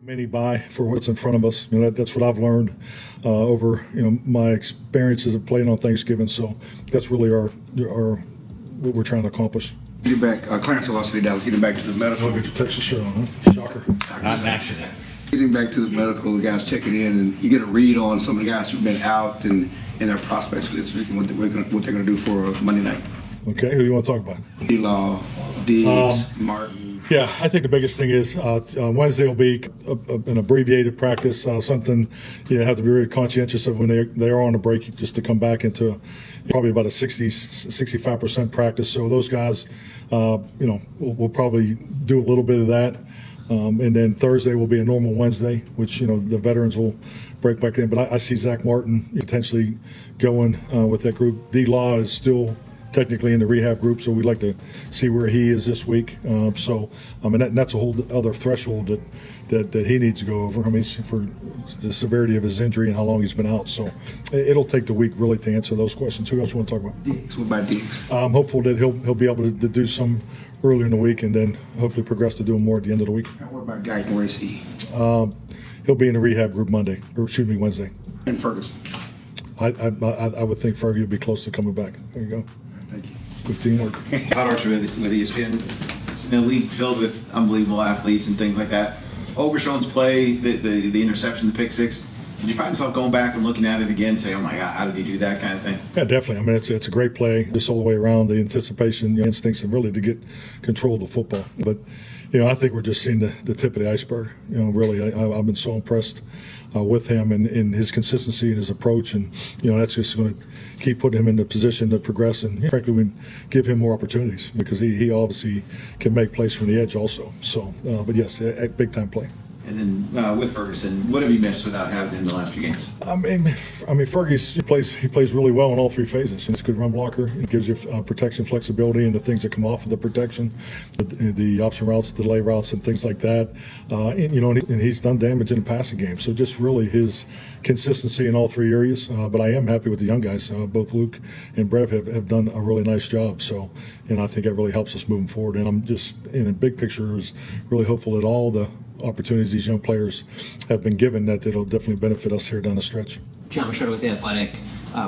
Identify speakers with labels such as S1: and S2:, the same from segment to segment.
S1: many buy for what's in front of us. That's what I've learned over my experiences of playing on Thanksgiving. So that's really our what we're trying to accomplish.
S2: Getting back, Clarence Velocity Dallas. Getting back to the medical.
S1: Look at your Texas show, huh? Shocker.
S3: Not an accident.
S2: Getting back to the medical, the guys checking in, and you get a read on some of the guys who've been out and their prospects for this week and what they're going to do for Monday night.
S1: Okay, who do you want to talk about?
S2: D-Law, Diggs, Martin.
S1: Yeah, I think the biggest thing is Wednesday will be an abbreviated practice, something you have to be really conscientious of when they are on a break, just to come back into probably about a 65% practice. So those guys, will probably do a little bit of that. And then Thursday will be a normal Wednesday, which, the veterans will break back in. But I see Zach Martin potentially going with that group. D-Law is still technically in the rehab group, so we'd like to see where he is this week. That's a whole other threshold that he needs to go over. For the severity of his injury and how long he's been out. So it'll take the week really to answer those questions. Who else you want to talk about?
S2: Diggs. What about Diggs?
S1: I'm hopeful that he'll be able to do some earlier in the week and then hopefully progress to doing more at the end of the week.
S2: And what about Guyton? Where is he?
S1: He'll be in the rehab group Wednesday.
S2: And Ferguson?
S1: I would think Fergie will be close to coming back. There you go.
S2: Thank you.
S1: Good teamwork.
S4: How are you with ESPN? In a league filled with unbelievable athletes and things like that. Overshown's play, the interception, the pick six. Did you find yourself going back and looking at it again, and say, "Oh my God, how did he do that?" kind of thing?
S1: Yeah, definitely. It's a great play, just all the way around. The anticipation, the instincts, and really to get control of the football. But I think we're just seeing the tip of the iceberg. Really, I've been so impressed with him and his consistency and his approach, and that's just going to keep putting him in the position to progress. And frankly, we give him more opportunities because he obviously can make plays from the edge also. So, but yes, a big time play.
S4: And then with Ferguson, what have you missed without having him in the last few games?
S1: Fergie plays really well in all three phases. He's a good run blocker. He gives you protection, flexibility, and the things that come off of the protection, the option routes, delay routes, and things like that. And he's done damage in the passing game. So just really his consistency in all three areas. But I am happy with the young guys. Both Luke and Brev have done a really nice job. So, and I think that really helps us moving forward. And I'm just, in a big picture, is really hopeful that all the opportunities these young players have been given, that it'll definitely benefit us here down the stretch.
S5: John Machado with The Athletic.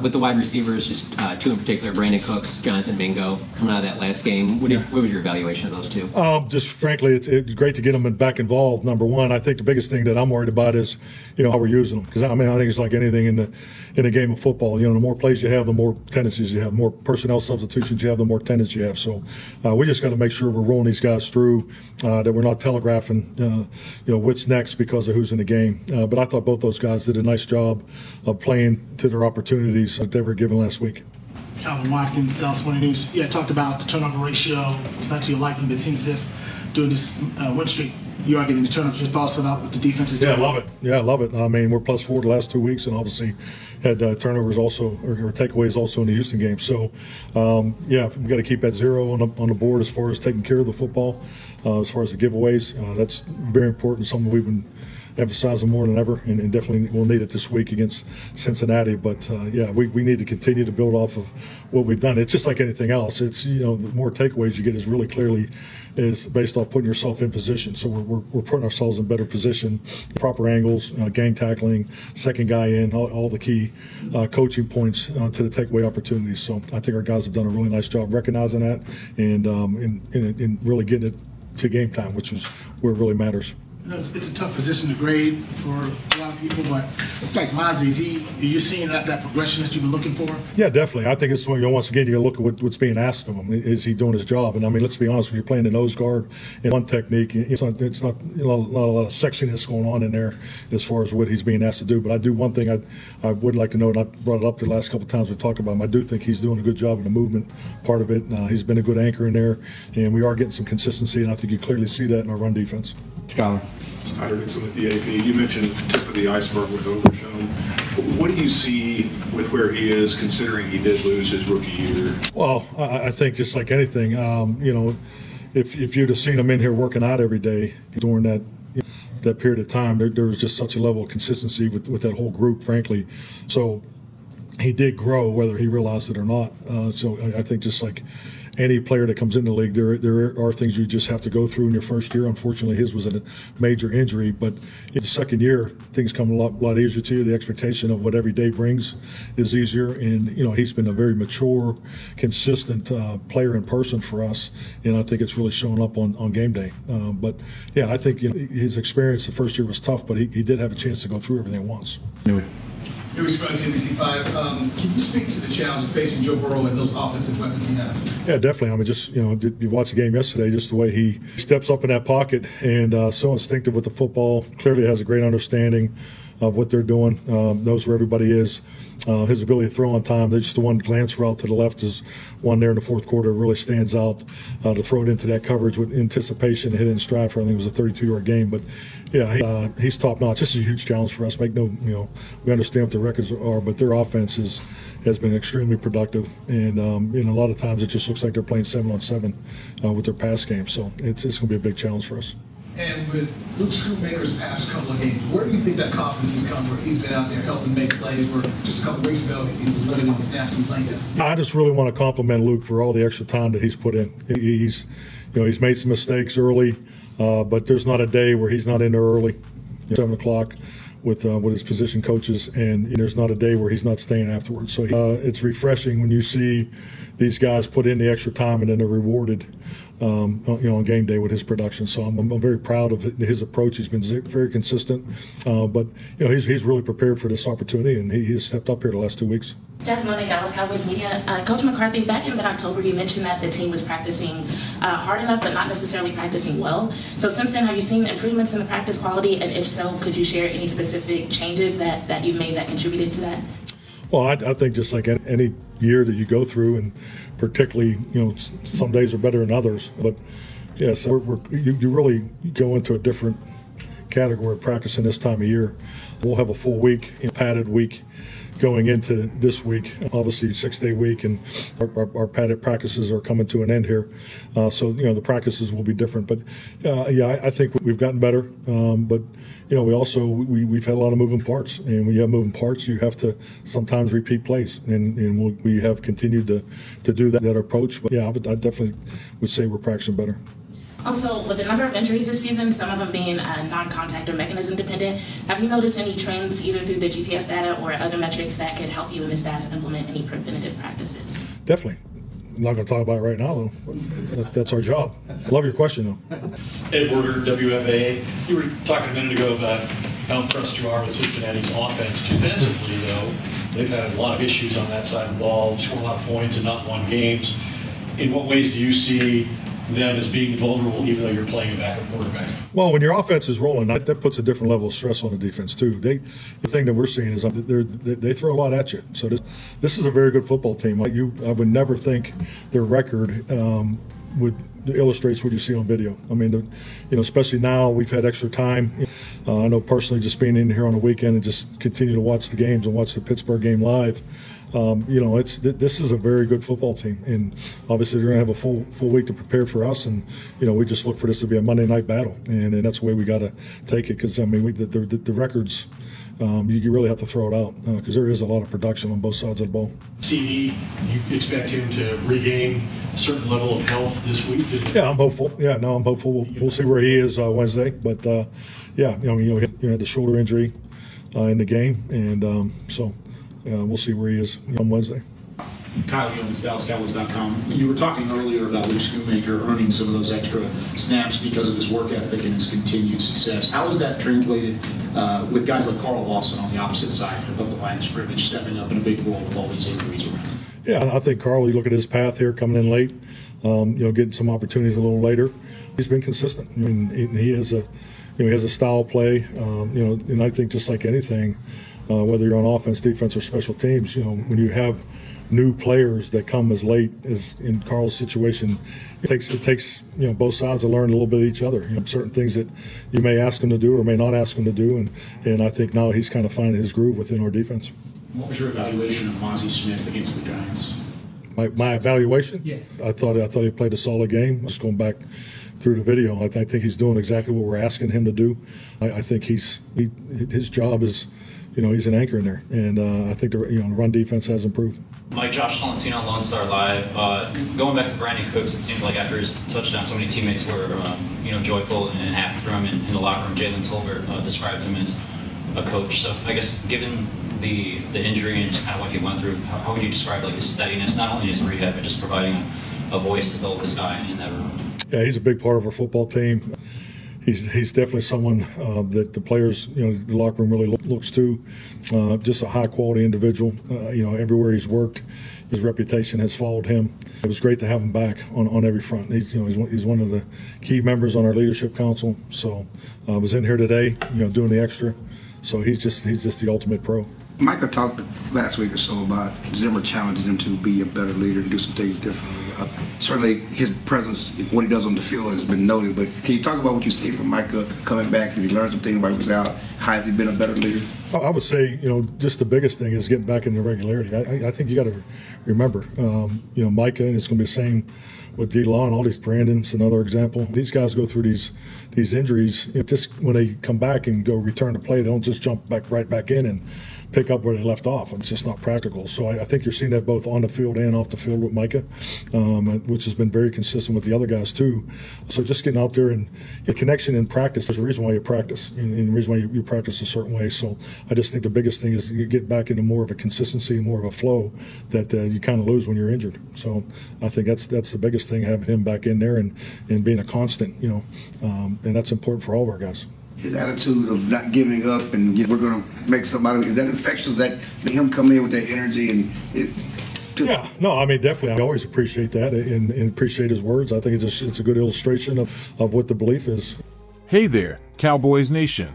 S5: With the wide receivers, just two in particular, Brandon Cooks, Jonathan Mingo, coming out of that last game. What was your evaluation of those two?
S1: Just frankly, it's great to get them back involved. Number one, I think the biggest thing that I'm worried about is, how we're using them. Because I think it's like anything in a game of football. The more plays you have, the more tendencies you have. The more personnel substitutions you have, the more tendencies you have. So we just got to make sure we're rolling these guys through, that we're not telegraphing, what's next because of who's in the game. But I thought both those guys did a nice job of playing to their opportunities that they were given last week.
S6: Calvin Watkins, Dallas Morning News. Yeah, talked about the turnover ratio. It's not to your liking, but it seems as if during this win streak, you are getting the turnovers. Your thoughts about what the defense is doing?
S1: Yeah, I love it. We're +4 the last 2 weeks, and obviously had turnovers also, or takeaways also in the Houston game. So, we got to keep that 0 on the board as far as taking care of the football, as far as the giveaways. That's very important, something we've been emphasizing more than ever, and definitely we'll need it this week against Cincinnati. But we need to continue to build off of what we've done. It's just like anything else. It's the more takeaways you get is really clearly is based off putting yourself in position. So we're putting ourselves in better position, proper angles, gang tackling, second guy in, all the key coaching points to the takeaway opportunities. So I think our guys have done a really nice job recognizing that and really getting it to game time, which is where it really matters.
S6: It's a tough position to grade for a lot of people, but like Mozzie, are you seeing that progression that you've been looking for?
S1: Yeah, definitely. I think it's once again, you look at what's being asked of him. Is he doing his job? And let's be honest, when you're playing the nose guard in one technique, it's not a lot of sexiness going on in there as far as what he's being asked to do. But I do one thing I would like to know, and I brought it up the last couple of times we talked about him. I do think he's doing a good job in the movement part of it. He's been a good anchor in there, and we are getting some consistency, and I think you clearly see that in our run defense.
S5: Scholar.
S7: Snyder Nixon with the AP. You mentioned tip of the iceberg with Overshown. What do you see with where he is, considering he did lose his rookie year?
S1: Well, I think just like anything, if you'd have seen him in here working out every day during that period of time, there was just such a level of consistency with that whole group, frankly. So he did grow, whether he realized it or not. So I think just like any player that comes into the league, there are things you just have to go through in your first year. Unfortunately, his was a major injury, but in the second year, things come a lot easier to you. The expectation of what every day brings is easier, and he's been a very mature, consistent player in person for us, and I think it's really showing up on game day. But yeah, I think his experience the first year was tough, but he did have a chance to go through everything once.
S3: Louis Scruggs, NBC5. Can you speak to the challenge of facing Joe Burrow and those offensive weapons he has?
S1: Yeah, definitely. I mean, just you watched the game yesterday, just the way he steps up in that pocket and so instinctive with the football. Clearly has a great understanding of what they're doing, knows where everybody is. His ability to throw on time, just the one glance route to the left is one there in the fourth quarter really stands out. To throw it into that coverage with anticipation, hit it in stride for, I think it was a 32-yard game. But yeah, he's top notch. This is a huge challenge for us. We understand what the records are, but their offense has been extremely productive, and a lot of times it just looks like they're playing 7-on-7 with their pass game. So it's going to be a big challenge for us.
S3: And with Luke Schoonmaker's past couple of games, where do you think that confidence has come where he's been out there helping make plays where just a couple of weeks ago he was limited on snaps and playing time?
S1: I just really want to compliment Luke for all the extra time that he's put in. He's made some mistakes early, but there's not a day where he's not in there early, 7 o'clock with his position coaches, and there's not a day where he's not staying afterwards. So it's refreshing when you see these guys put in the extra time and then they're rewarded on game day with his production. So I'm very proud of his approach. He's been very consistent, but he's really prepared for this opportunity, and he has stepped up here the last 2 weeks.
S8: Jasmine, Dallas Cowboys Media. Coach McCarthy, back in mid-October, you mentioned that the team was practicing hard enough, but not necessarily practicing well. So since then, have you seen improvements in the practice quality? And if so, could you share any specific changes that you've made that contributed to that?
S1: Well, I think just like any year that you go through, and particularly, some days are better than others. But yes, you really go into a different category of practicing this time of year. We'll have a full week, padded week going into this week, obviously 6-day week, and our padded practices are coming to an end here. So the practices will be different. But I think we've gotten better. But we've had a lot of moving parts, and when you have moving parts, you have to sometimes repeat plays, and we have continued to do that approach. But I definitely would say we're practicing better.
S8: Also, with a number of injuries this season, some of them being non-contact or mechanism dependent, have you noticed any trends either through the GPS data or other metrics that could help you and the staff implement any preventative practices?
S1: Definitely. I'm not going to talk about it right now, though. That's our job. Love your question, though.
S9: Ed Werder, WFAA. You were talking a minute ago about how impressed you are with Cincinnati's offense. Defensively, though, they've had a lot of issues on that side of the ball, scored a lot of points and not won games. In what ways do you see them as being vulnerable, even though you're playing a backup quarterback? Well,
S1: when your offense is rolling, that puts a different level of stress on the defense too. The thing that we're seeing is they throw a lot at you. So this is a very good football team. I would never think their record illustrates what you see on video. I mean, especially now we've had extra time. I know personally, just being in here on the weekend and just continue to watch the games and watch the Pittsburgh game live. This is a very good football team, and obviously they're going to have a full week to prepare for us, and we just look for this to be a Monday night battle, and that's the way we got to take it, because the records, you really have to throw it out because there is a lot of production on both sides of the ball.
S9: CeeDee, you expect him to regain a certain level of health this week?
S1: Yeah, I'm hopeful. I'm hopeful. We'll see where he is Wednesday, but he had the shoulder injury in the game, and so. We'll see where he is on Wednesday.
S10: Kyle Jones, DallasCowboys.com. You were talking earlier about Luke Schoonmaker earning some of those extra snaps because of his work ethic and his continued success. How is that translated with guys like Carl Lawson on the opposite side of the line of scrimmage, stepping up in a big role with all these injuries around?
S1: Yeah, I think Carl, you look at his path here coming in late, getting some opportunities a little later. He's been consistent. I mean, he has a style play, and I think just like anything, whether you're on offense, defense, or special teams, when you have new players that come as late as in Carl's situation, it takes both sides to learn a little bit of each other. Certain things that you may ask him to do or may not ask him to do, and I think now he's kind of finding his groove within our defense.
S10: What was your evaluation of Mozzie Smith against the Giants?
S1: My evaluation?
S6: Yeah.
S1: I thought he played a solid game. Just going back through the video, I think he's doing exactly what we're asking him to do. I think his job is, he's an anchor in there, and I think the run defense has improved.
S11: Mike, Josh Tolentino, Lone Star Live. Going back to Brandon Cooks, it seemed like after his touchdown, so many teammates were, joyful and happy for him in the locker room. Jalen Tolbert described him as a coach. So I guess given the injury and just kind of what he went through, how would you describe like his steadiness, not only his rehab, but just providing a voice as the oldest guy in that room?
S1: Yeah, he's a big part of our football team. He's definitely someone that the players, the locker room really looks to. Just a high quality individual. Everywhere he's worked, his reputation has followed him. It was great to have him back on every front. He's one of the key members on our leadership council. So I was in here today, doing the extra. So he's just the ultimate pro.
S2: Micah talked last week or so about Zimmer challenging him to be a better leader and do some things differently. Certainly his presence, what he does on the field has been noted, but can you talk about what you see from Micah coming back? Did he learn some things while he was out? How has he been a better leader?
S1: I would say, just the biggest thing is getting back into regularity. I think you got to remember, Micah, and it's going to be the same with D-Law and all these. Brandon's another example. These guys go through these injuries. Just when they come back and go return to play, they don't just jump right back in and pick up where they left off. It's just not practical. So I think you're seeing that both on the field and off the field with Micah, which has been very consistent with the other guys too. So just getting out there and a connection in practice is the reason why you practice, and the reason why you practice a certain way. So I just think the biggest thing is you get back into more of a consistency, more of a flow that you kind of lose when you're injured. So I think that's the biggest thing, having him back in there and being a constant, and that's important for all of our guys.
S2: His attitude of not giving up and we're going to make somebody, is that infectious? That him come in with that energy and
S1: Yeah, no, I mean, definitely. I always appreciate that and appreciate his words. I think it's a good illustration of what the belief is.
S12: Hey there, Cowboys Nation.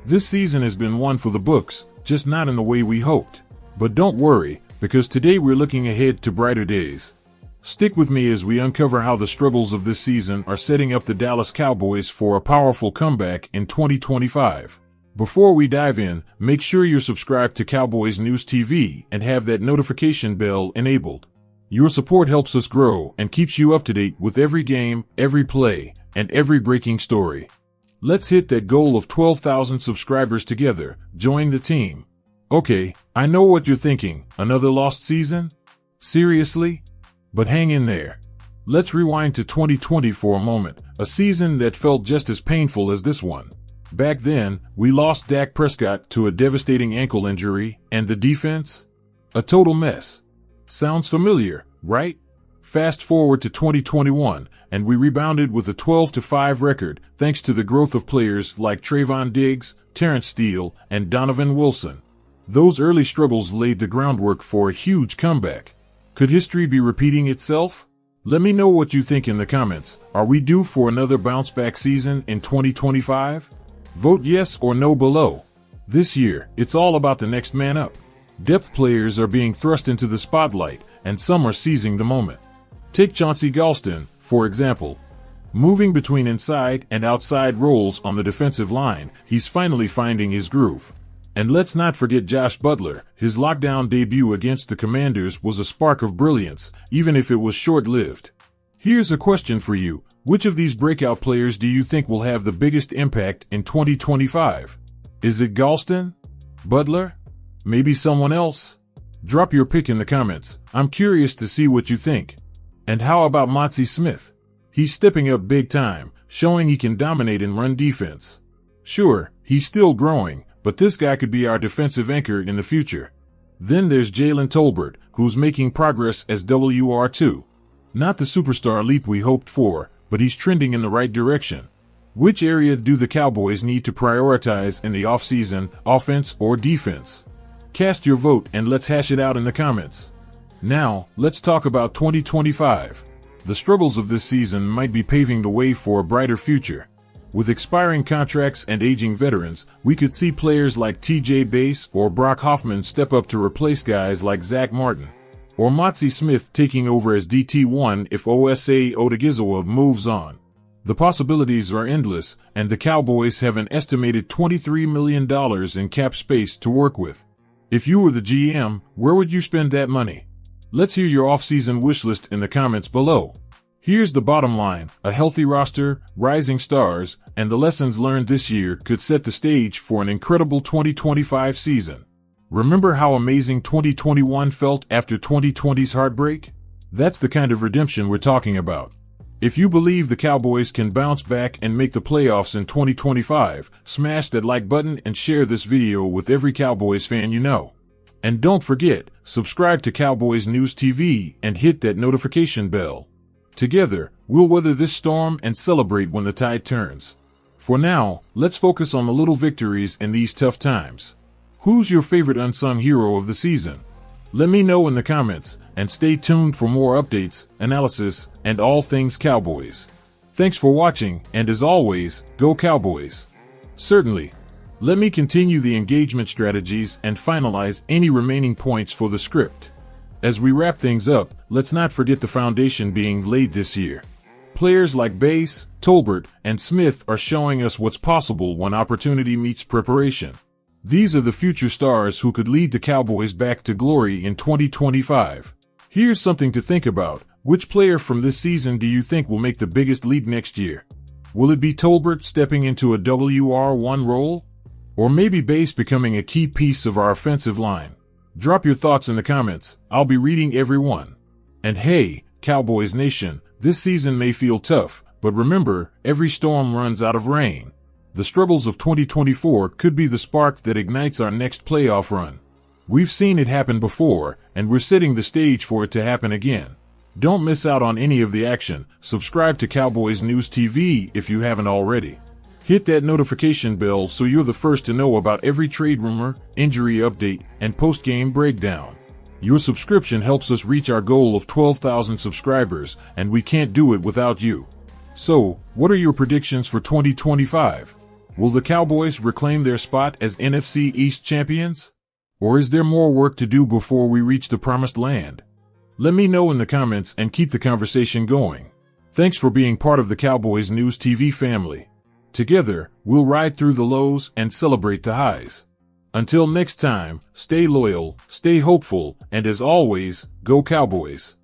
S12: This season has been one for the books, just not in the way we hoped. But don't worry, because today we're looking ahead to brighter days. Stick with me as we uncover how the struggles of this season are setting up the Dallas Cowboys for a powerful comeback in 2025. Before we dive in, make sure you're subscribed to Cowboys News TV and have that notification bell enabled. Your support helps us grow and keeps you up to date with every game, every play, and every breaking story. Let's hit that goal of 12,000 subscribers together. Join the team. Okay, I know what you're thinking. Another lost season? Seriously? But hang in there. Let's rewind to 2020 for a moment, a season that felt just as painful as this one. Back then, we lost Dak Prescott to a devastating ankle injury, and the defense? A total mess. Sounds familiar, right? Fast forward to 2021, and we rebounded with a 12-5 record thanks to the growth of players like Trayvon Diggs, Terrence Steele, and Donovan Wilson. Those early struggles laid the groundwork for a huge comeback. Could history be repeating itself? Let me know what you think in the comments. Are we due for another bounce-back season in 2025? Vote yes or no below. This year, it's all about the next man up. Depth players are being thrust into the spotlight, and some are seizing the moment. Take Chauncey Golston, for example. Moving between inside and outside roles on the defensive line, he's finally finding his groove. And let's not forget Josh Butler. His lockdown debut against the Commanders was a spark of brilliance, even if it was short-lived. Here's a question for you. Which of these breakout players do you think will have the biggest impact in 2025? Is it Golston? Butler? Maybe someone else? Drop your pick in the comments. I'm curious to see what you think. And how about Mazi Smith? He's stepping up big time, showing he can dominate in run defense. Sure, he's still growing, but this guy could be our defensive anchor in the future. Then there's Jalen Tolbert, who's making progress as WR2. Not the superstar leap we hoped for, but he's trending in the right direction. Which area do the Cowboys need to prioritize in the offseason, offense or defense? Cast your vote and let's hash it out in the comments. Now, let's talk about 2025. The struggles of this season might be paving the way for a brighter future. With expiring contracts and aging veterans, we could see players like TJ Bass or Brock Hoffman step up to replace guys like Zach Martin. Or Mazi Smith taking over as DT1 if Osa Odigizua moves on. The possibilities are endless, and the Cowboys have an estimated $23 million in cap space to work with. If you were the GM, where would you spend that money? Let's hear your off-season wish list in the comments below. Here's the bottom line: a healthy roster, rising stars, and the lessons learned this year could set the stage for an incredible 2025 season. Remember how amazing 2021 felt after 2020's heartbreak? That's the kind of redemption we're talking about. If you believe the Cowboys can bounce back and make the playoffs in 2025, smash that like button and share this video with every Cowboys fan you know. And don't forget, subscribe to Cowboys News TV and hit that notification bell. Together, we'll weather this storm and celebrate when the tide turns. For now, let's focus on the little victories in these tough times. Who's your favorite unsung hero of the season? Let me know in the comments, and stay tuned for more updates, analysis, and all things Cowboys. Thanks for watching, and as always, go Cowboys. Certainly. Let me continue the engagement strategies and finalize any remaining points for the script. As we wrap things up, let's not forget the foundation being laid this year. Players like Bass, Tolbert, and Smith are showing us what's possible when opportunity meets preparation. These are the future stars who could lead the Cowboys back to glory in 2025. Here's something to think about. Which player from this season do you think will make the biggest leap next year? Will it be Tolbert stepping into a WR1 role? Or maybe Bass becoming a key piece of our offensive line? Drop your thoughts in the comments. I'll be reading every one. And hey, Cowboys Nation, this season may feel tough, but remember, every storm runs out of rain. The struggles of 2024 could be the spark that ignites our next playoff run. We've seen it happen before, and we're setting the stage for it to happen again. Don't miss out on any of the action. Subscribe to Cowboys News TV if you haven't already. Hit that notification bell so you're the first to know about every trade rumor, injury update, and post-game breakdown. Your subscription helps us reach our goal of 12,000 subscribers, and we can't do it without you. So, what are your predictions for 2025? Will the Cowboys reclaim their spot as NFC East champions? Or is there more work to do before we reach the promised land? Let me know in the comments and keep the conversation going. Thanks for being part of the Cowboys News TV family. Together, we'll ride through the lows and celebrate the highs. Until next time, stay loyal, stay hopeful, and as always, go Cowboys.